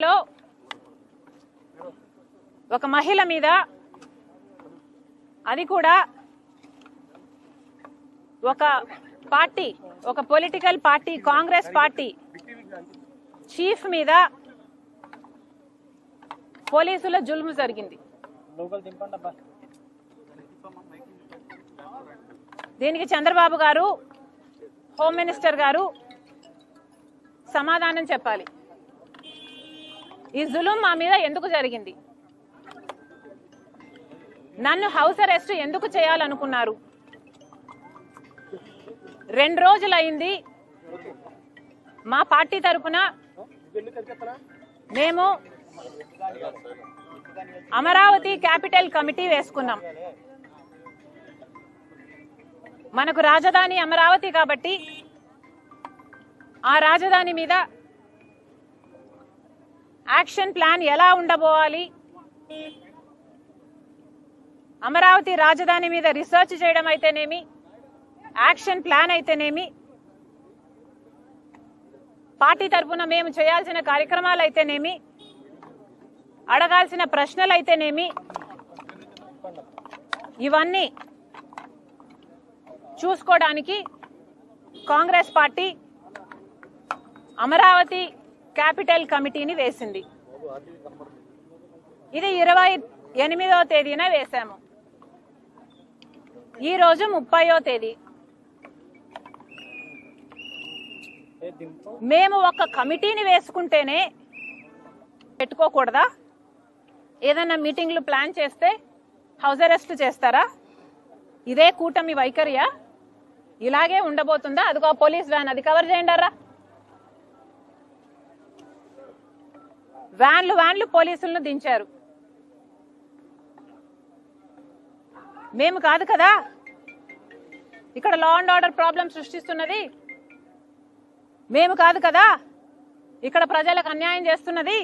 లో ఒక మహిళ మీద అది కూడా ఒక పార్టీ ఒక political party Congress party chief మీద పోలీసుల జుల్ము జరిగింది. దీనికి చంద్రబాబు గారు హోమ్ మినిస్టర్ గారు సమాధానం చెప్పాలి. ఈ జులుం మా మీద ఎందుకు జరిగింది? నన్ను హౌస్ అరెస్ట్ ఎందుకు చేయాలనుకున్నారు? 2 రోజులైంది మా పార్టీ తరఫున మేము అమరావతి క్యాపిటల్ కమిటీ వేసుకున్నాం. మనకు రాజధాని అమరావతి కాబట్టి ఆ రాజధాని మీద యాక్షన్ ప్లాన్ ఎలా ఉండబోవాలి, అమరావతి రాజధాని మీద రీసెర్చ్ చేయడం అయితేనేమి, యాక్షన్ ప్లాన్ అయితేనేమి, పార్టీ తరఫున మేము చేయాల్సిన కార్యక్రమాలు అయితేనేమి, అడగాల్సిన ప్రశ్నలు అయితేనేమి, ఇవన్నీ చూసుకోవడానికి కాంగ్రెస్ పార్టీ అమరావతి క్యాపిటల్ కమిటీని వేసింది. ఇది 28వ తేదీన వేశాము. ఈ రోజు 30వ తేదీ. మేము ఒక కమిటీని వేసుకుంటేనే పెట్టుకోకూడదా? ఏదైనా మీటింగ్లు ప్లాన్ చేస్తే హౌస్ అరెస్ట్ చేస్తారా? ఇదే కూటమి వైఖరియా? ఇలాగే ఉండబోతుందా? అదిగో పోలీస్ వ్యాన్, అది కవర్ చేయండి. వ్యాన్లు పోలీసులను దించారు. మేము కాదు కదా ఇక్కడ లా అండ్ ఆర్డర్ ప్రాబ్లం సృష్టిస్తున్నది. మేము కాదు కదా ఇక్కడ ప్రజలకు అన్యాయం చేస్తున్నది.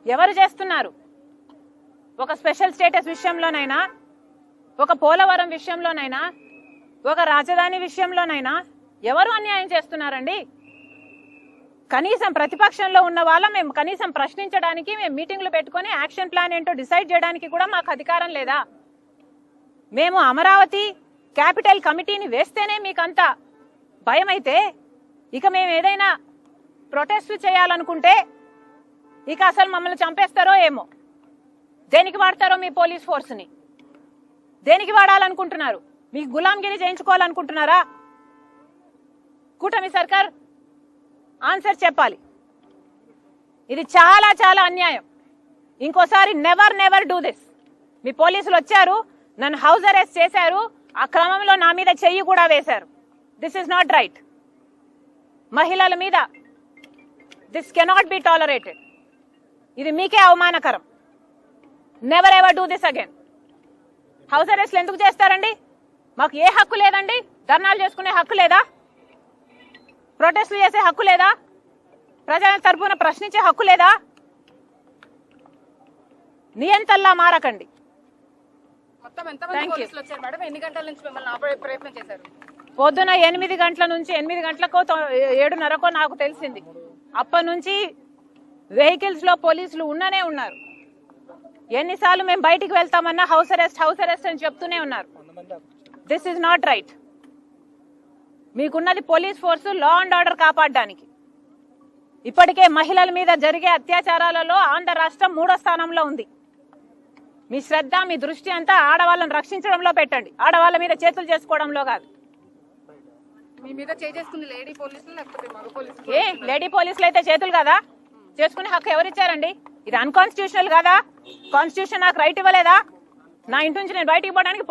ఎవరు చేస్తున్నారు? ఒక స్పెషల్ స్టేటస్ విషయంలోనైనా, ఒక పోలవరం విషయంలోనైనా, ఒక రాజధాని విషయంలోనైనా ఎవరు అన్యాయం చేస్తున్నారండి? కనీసం ప్రతిపక్షంలో ఉన్న వాళ్ళ మేము కనీసం ప్రశ్నించడానికి, మేము మీటింగ్లు పెట్టుకుని యాక్షన్ ప్లాన్ ఏంటో డిసైడ్ చేయడానికి కూడా మాకు అధికారం లేదా? మేము అమరావతి క్యాపిటల్ కమిటీని వేస్తేనే మీకంతా భయం అయితే, ఇక మేము ఏదైనా ప్రొటెస్ట్ చేయాలనుకుంటే ఇక అసలు మమ్మల్ని చంపేస్తారో ఏమో. దేనికి వాడతారో మీ పోలీస్ ఫోర్స్ని? దేనికి వాడాలనుకుంటున్నారు? మీకు గులాంగిరి చేయించుకోవాలనుకుంటున్నారా? కూటమి సర్కార్ ఆన్సర్ చెప్పాలి. ఇది చాలా చాలా అన్యాయం. ఇంకోసారి నెవర్ డూ దిస్. మీ పోలీసులు వచ్చారు, నన్ను హౌస్ అరెస్ట్ చేశారు, ఆ క్రమంలో నా మీద చెయ్యి కూడా వేశారు. This is not right. మహిళల మీద దిస్ కెనాట్ బి టాలరేటెడ్. ఇది మీకే అవమానకరం. Never ever do this again. House అరెస్ట్లు ఎందుకు చేస్తారండి? మాకు ఏ హక్కు లేదండి? ధర్నాలు చేసుకునే హక్కు లేదా? ప్రొటెస్ట్లు చేసే హక్కు లేదా? ప్రజల తరఫున ప్రశ్నించే హక్కు లేదా? నియంతల్లా మారకండి. పొద్దున 8 గంటల నుంచి 8 గంటలకో 7:30కో నాకు తెలిసింది. అప్పటి నుంచి వెహికల్స్ లో పోలీసులు ఉన్ననే ఉన్నారు. ఎన్నిసార్లు మేము బయటికి వెళ్తామన్నా హౌస్ అరెస్ట్ అని చెప్తూనే ఉన్నారు. This is not right. మీకున్నది police force law and order కాపాడడానికి. ఇప్పటికే మహిళల మీద జరిగే అత్యాచారాలలో ఆంధ్ర రాష్ట్రం 3వ స్థానంలో ఉంది. మీ శ్రద్ధ, మీ దృష్టి అంతా ఆడవాళ్ళని రక్షించడంలో పెట్టండి, ఆడవాళ్ళ మీద చేతులు చేసుకోవడంలో కాదు. మీ మీద చేసుకుంది లేడీ పోలీసులు లేకపోతే మగ పోలీసులు? ఏ లేడీ పోలీసులు అయితే చేతులు కదా చేసుకునే హక్కు ఎవరిచ్చారండి? ఇది అన్కాన్స్టిట్యూషనల్ కదా? కాన్స్టిట్యూషన్ నాకు రైట్ ఇవ్వలేదా? నా ఇంటి నుంచి నేను బయటికి పోవడానికి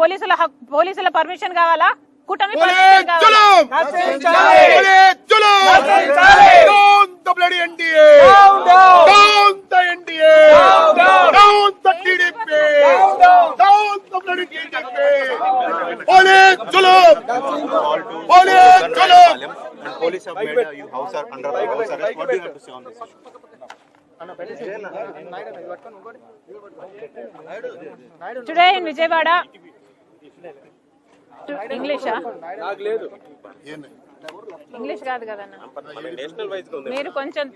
పోలీసుల పర్మిషన్ కావాలా? కూటమి పర్మిషన్ కావాలా? Police have made you house under house arrest. What do you have to say on this issue? Today in Vijayawada, English English కాదు కదన్న. మీరు కొంచెం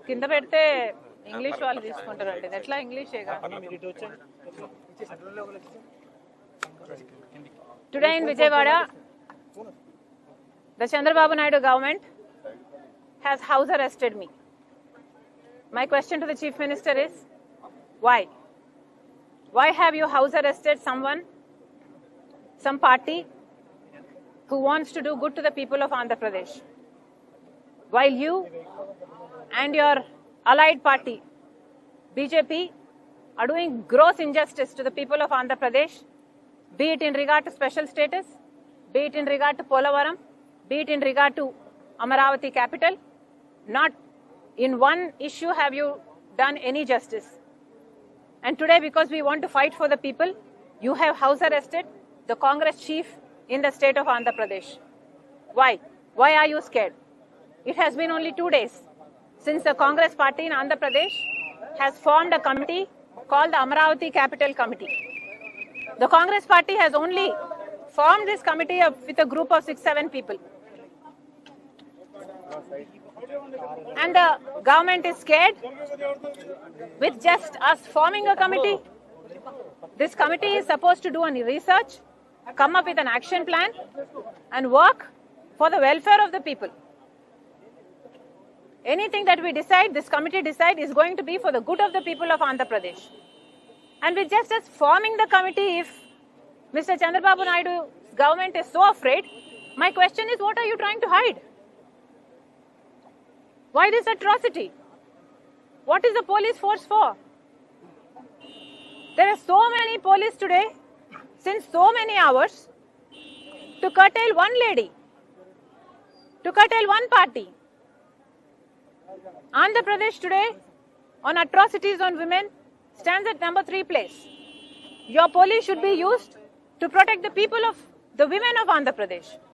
కింద పెడితే ఇంగ్లీష్ వాళ్ళు తీసుకుంటారండి ఇది ఎట్లా ఇంగ్లీషే today in Vijayawada the Chandrababu Naidu government has house arrested me. My question to the Chief Minister is, why? Why have you house arrested someone, some party who wants to do good to the people of Andhra Pradesh? While you and your allied party, BJP, are doing gross injustice to the people of Andhra Pradesh, be it in regard to special status, be it in regard to Polavaram, be it in regard to Amaravati capital, not in one issue have you done any justice. And today, because we want to fight for the people, you have house arrested the Congress chief in the state of Andhra Pradesh. Why? Why are you scared? It has been only 2 days since the Congress party in Andhra Pradesh has formed a committee called the Amaravati Capital Committee. The Congress party has only formed this committee with a group of 6-7 people. And the government is scared with just us forming a committee. This committee is supposed to do a research, come up with an action plan and work for the welfare of the people. Anything that we decide, this committee decide, is going to be for the good of the people of Andhra Pradesh. And with just us forming the committee, if Mr. Chandrababu Naidu's government is so afraid, my question is, what are you trying to hide? Why this atrocity? What is the police force for? There are so many police today, since so many hours, to curtail one lady, to curtail one party. Andhra Pradesh today, on atrocities on women, stands at number 3 place. Your police should be used to protect the people of the women of Andhra Pradesh.